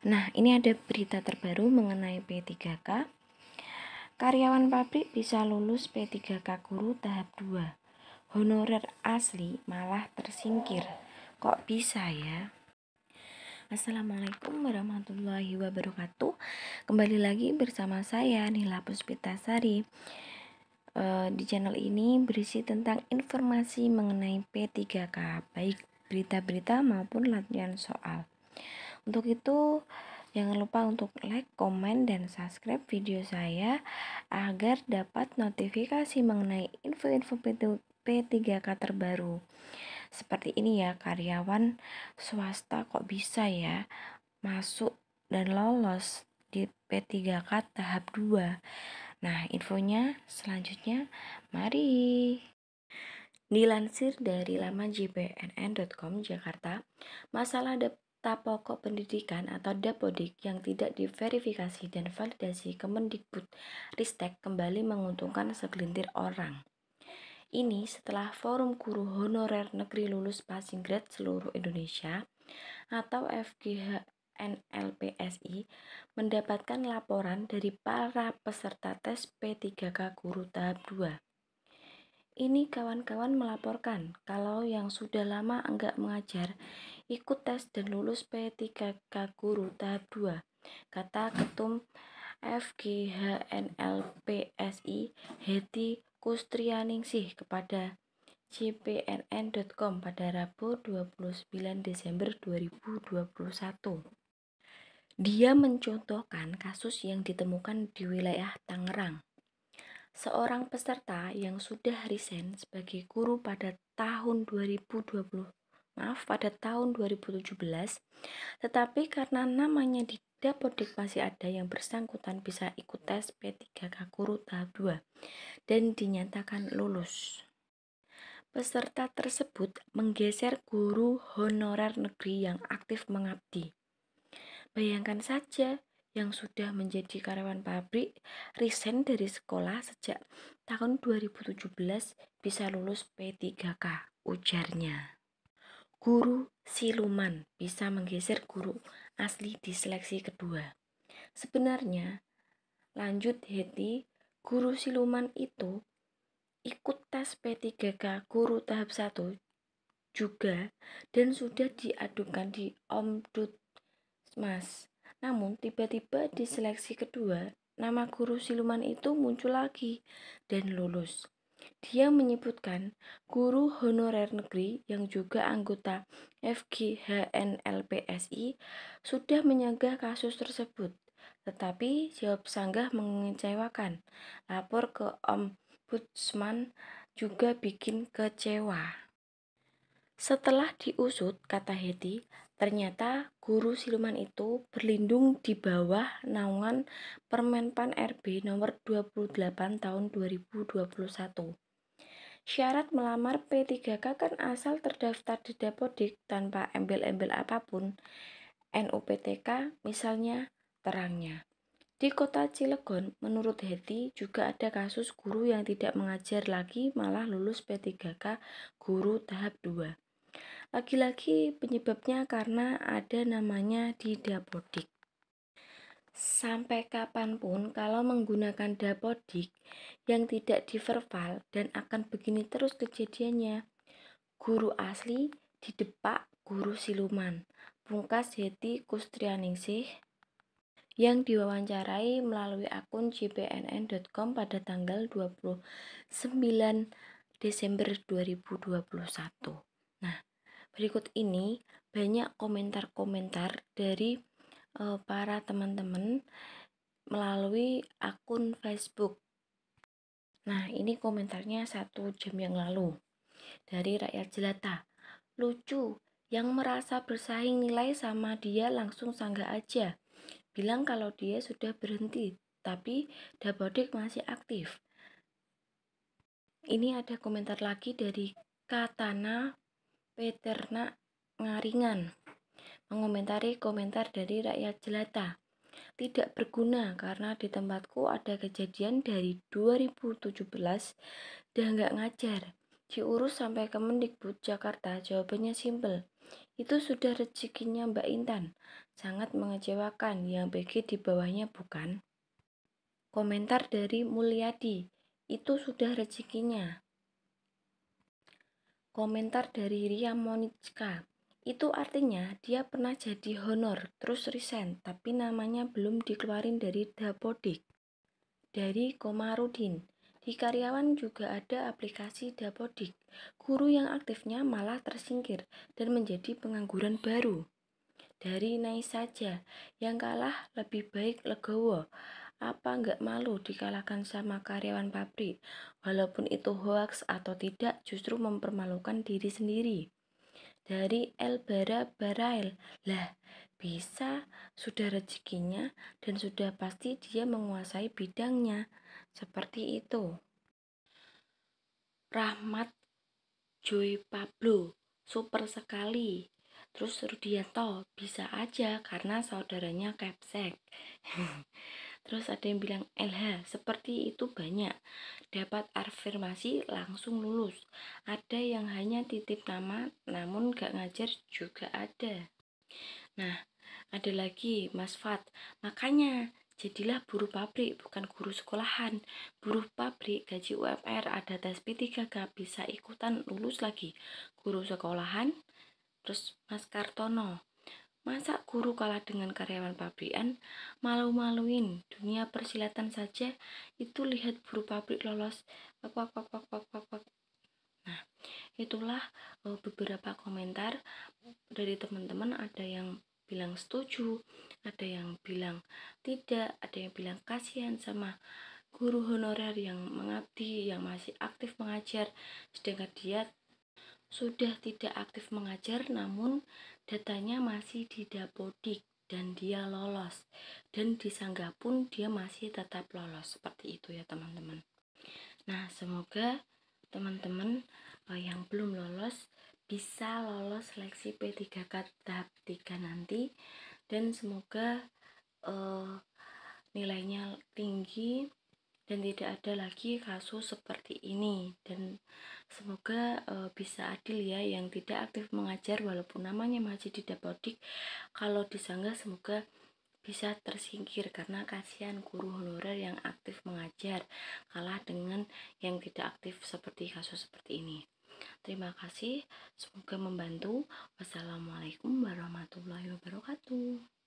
Nah, ini ada berita terbaru mengenai P3K. Karyawan pabrik bisa lulus P3K guru tahap 2. Honorer asli malah tersingkir. Kok bisa ya? Assalamualaikum warahmatullahi wabarakatuh. Kembali lagi bersama saya Nila Puspitasari. Di channel ini berisi tentang informasi mengenai P3K, baik berita-berita maupun latihan soal. Untuk itu, jangan lupa untuk like, komen, dan subscribe video saya agar dapat notifikasi mengenai info-info P3K terbaru. Seperti ini ya, karyawan swasta kok bisa ya masuk dan lolos di P3K tahap 2. Nah, infonya selanjutnya mari. Dilansir dari laman jpnn.com Jakarta, masalah data pokok pendidikan atau Dapodik yang tidak diverifikasi dan validasi Kemendikbud Ristek kembali menguntungkan segelintir orang. Ini setelah Forum Guru Honorer Negeri Lulus Passing Grade Seluruh Indonesia atau FGHNLPSI mendapatkan laporan dari para peserta tes P3K Guru tahap 2. Ini kawan-kawan melaporkan kalau yang sudah lama enggak mengajar ikut tes dan lulus P3K Guru tahap 2, kata Ketum FGHNLPSI Heti Kustrianingsih kepada jpnn.com pada Rabu 29 Desember 2021. Dia mencontohkan kasus yang ditemukan di wilayah Tangerang. Seorang peserta yang sudah resign sebagai guru pada tahun 2017, tetapi karena namanya di Dapodik masih ada yang bersangkutan bisa ikut tes P3K Guru tahap 2 dan dinyatakan lulus. Peserta tersebut menggeser guru honorer negeri yang aktif mengabdi. Bayangkan saja, yang sudah menjadi karyawan pabrik resign dari sekolah sejak tahun 2017 bisa lulus P3K, ujarnya. Guru siluman bisa menggeser guru asli di seleksi kedua. Sebenarnya, lanjut Heti, guru siluman itu ikut tes P3K guru tahap 1 juga dan sudah diadukan di Ombudsman. Namun tiba-tiba di seleksi kedua, nama guru siluman itu muncul lagi dan lulus. Dia menyebutkan guru honorer negeri yang juga anggota FGHNLPSI sudah menyanggah kasus tersebut. Tetapi jawab sanggah mengecewakan. Lapor ke Ombudsman juga bikin kecewa. Setelah diusut, kata Heti, ternyata guru siluman itu berlindung di bawah naungan Permenpan RB nomor 28 tahun 2021. Syarat melamar P3K kan asal terdaftar di Dapodik tanpa embel-embel apapun. NUPTK misalnya terangnya. Di kota Cilegon, menurut Heti juga ada kasus guru yang tidak mengajar lagi malah lulus P3K guru tahap 2. Lagi-lagi penyebabnya karena ada namanya di Dapodik. Sampai kapanpun kalau menggunakan Dapodik yang tidak diverval dan akan begini terus kejadiannya. Guru asli didepak guru siluman. Pungkas Heti Kustrianingsih yang diwawancarai melalui akun jpnn.com pada tanggal 29 Desember 2021. Nah, berikut ini banyak komentar-komentar dari para teman-teman melalui akun Facebook. Nah, ini komentarnya 1 jam yang lalu dari rakyat jelata. Lucu, yang merasa bersaing nilai sama dia langsung sanggah aja. Bilang kalau dia sudah berhenti, tapi Dapodik masih aktif. Ini ada komentar lagi dari Katana Peternak Ngaringan, mengomentari komentar dari rakyat jelata. Tidak berguna karena di tempatku ada kejadian dari 2017 dan nggak ngajar. Diurus sampai Kemendikbud Jakarta, jawabannya simpel. Itu sudah rezekinya Mbak Intan. sangat mengecewakan. Yang BG di bawahnya bukan? Komentar dari Mulyadi, itu sudah rezekinya. Komentar dari Ria Monica, itu artinya dia pernah jadi honor, terus resign, tapi namanya belum dikeluarin dari Dapodik. Dari Komarudin, di karyawan juga ada aplikasi Dapodik. Guru yang aktifnya malah tersingkir dan menjadi pengangguran baru. Dari Nai saja, yang kalah lebih baik legowo. Apa nggak malu dikalahkan sama karyawan pabrik? Walaupun itu hoaks atau tidak, justru mempermalukan diri sendiri. Dari El Bara Barail, lah bisa, sudah rezekinya dan sudah pasti dia menguasai bidangnya. Seperti itu. Rahmat Joy Pablo, super sekali. Terus Rudianto, bisa aja karena saudaranya Kepsek. Terus ada yang bilang LH, seperti itu banyak. Dapat afirmasi langsung lulus. Ada yang hanya titip nama namun gak ngajar juga ada. Nah, ada lagi Mas Fat. Makanya jadilah buruh pabrik bukan guru sekolahan. Buruh pabrik gaji UMR ada tes P3K bisa ikutan lulus lagi. Guru sekolahan. Terus Mas Kartono, masa guru kalah dengan karyawan pabrikan? Malu-maluin. Dunia persilatan saja itu lihat buruh pabrik lolos. Wak, wak, wak, wak, wak, wak. Nah, itulah beberapa komentar dari teman-teman. Ada yang bilang setuju, ada yang bilang tidak, ada yang bilang kasihan sama guru honorer yang mengabdi, yang masih aktif mengajar, sedangkan dia sudah tidak aktif mengajar namun datanya masih di Dapodik dan dia lolos, dan di Sanggah pun dia masih tetap lolos. Seperti itu ya teman-teman. Nah, semoga teman-teman yang belum lolos bisa lolos seleksi P3K tahap 3 nanti, dan semoga nilainya tinggi dan tidak ada lagi kasus seperti ini, dan semoga bisa adil ya, yang tidak aktif mengajar walaupun namanya masih di Dapodik, kalau disanggah semoga bisa tersingkir karena kasihan guru honorer yang aktif mengajar kalah dengan yang tidak aktif seperti kasus seperti ini. Terima kasih, semoga membantu. Wassalamualaikum warahmatullahi wabarakatuh.